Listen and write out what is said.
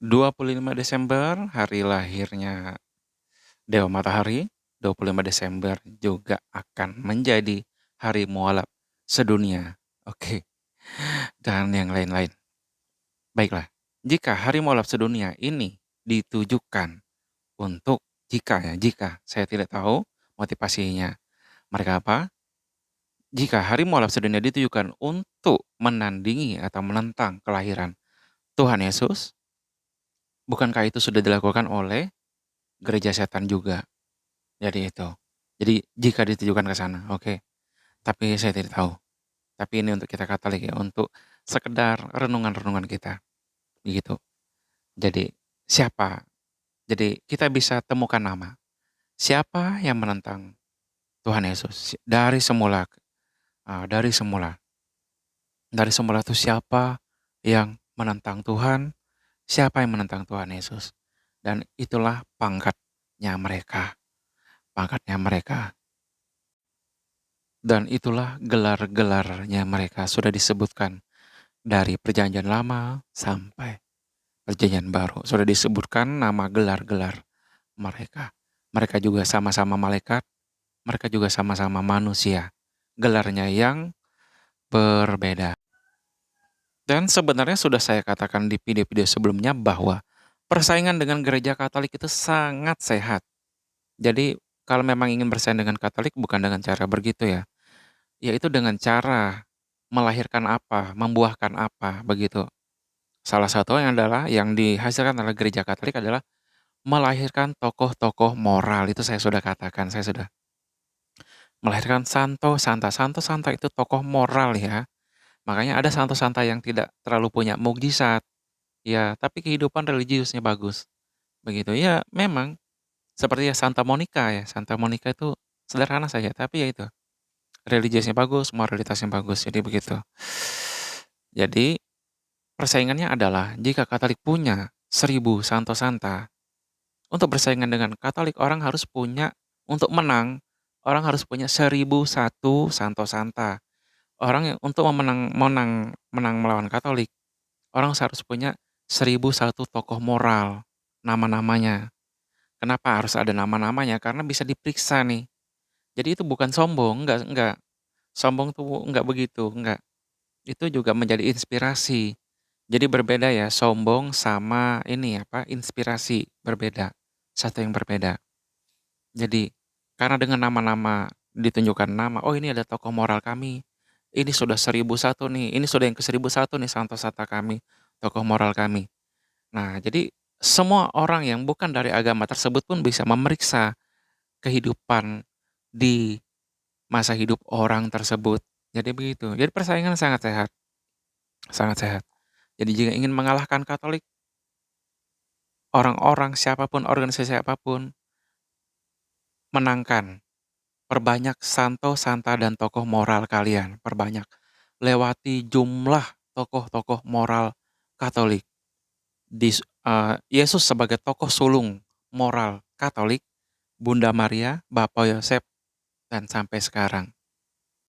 25 Desember, hari lahirnya Dewa Matahari. 25 Desember juga akan menjadi hari mualaf sedunia. Oke, dan yang lain-lain. Baiklah, jika hari mualaf sedunia ini ditujukan untuk jika saya tidak tahu motivasinya mereka apa. Jika hari mualaf sedunia ditujukan untuk menandingi atau menentang kelahiran Tuhan Yesus, bukankah itu sudah dilakukan oleh gereja setan juga? Jadi itu. Jadi jika ditujukan ke sana, oke. Tapi saya tidak tahu. Tapi ini untuk kita Katolik ya, untuk sekedar renungan-renungan kita, begitu. Jadi siapa? Jadi kita bisa temukan nama. Siapa yang menentang Tuhan Yesus? Dari semula, dari semula. Dari semula itu siapa yang menentang Tuhan? Siapa yang menentang Tuhan Yesus? Dan itulah pangkatnya mereka. Pangkatnya mereka. Dan itulah gelar-gelarnya mereka sudah disebutkan dari perjanjian lama sampai perjanjian baru. Sudah disebutkan nama gelar-gelar mereka. Mereka juga sama-sama malaikat, mereka juga sama-sama manusia. Gelarnya yang berbeda. Dan sebenarnya sudah saya katakan di video-video sebelumnya bahwa persaingan dengan gereja Katolik itu sangat sehat. Jadi kalau memang ingin bersaing dengan Katolik bukan dengan cara begitu ya. Yaitu dengan cara melahirkan apa, membuahkan apa, begitu. Salah satu yang adalah yang dihasilkan oleh gereja Katolik adalah melahirkan tokoh-tokoh moral. Itu saya sudah katakan, saya sudah melahirkan santo, santa. Santo, santa itu tokoh moral ya. Makanya ada santo, santa yang tidak terlalu punya mukjizat. Ya, tapi kehidupan religiusnya bagus. Begitu. Ya, memang seperti ya Santa Monica ya. Santa Monica itu sederhana saja, tapi ya itu. Religiusnya bagus, moralitasnya bagus. Jadi begitu. Jadi persaingannya adalah jika Katolik punya 1.000 santo santa, untuk bersaingan dengan Katolik orang harus punya, untuk menang, orang harus punya 1.001 santo santa. Orang yang untuk menang melawan Katolik, orang harus punya 1.001 tokoh moral, nama-namanya. Kenapa harus ada nama-namanya? Karena bisa diperiksa nih. Jadi itu bukan sombong, enggak. Sombong tuh enggak begitu, enggak. Itu juga menjadi inspirasi. Jadi berbeda ya, sombong sama ini apa, inspirasi berbeda. Satu yang berbeda. Jadi karena dengan nama-nama ditunjukkan nama, oh ini ada tokoh moral kami. Ini sudah 1.001 nih, ini sudah yang ke 1.001 nih santo santa kami, tokoh moral kami. Nah, jadi semua orang yang bukan dari agama tersebut pun bisa memeriksa kehidupan di masa hidup orang tersebut. Jadi begitu. Jadi persaingan sangat sehat, sangat sehat. Jadi jika ingin mengalahkan Katolik, orang-orang siapapun, organisasi apapun, menangkan. Perbanyak santo, santa, dan tokoh moral kalian. Perbanyak. Lewati jumlah tokoh-tokoh moral Katolik. Yesus sebagai tokoh sulung moral Katolik, Bunda Maria, Bapak Yosef, dan sampai sekarang.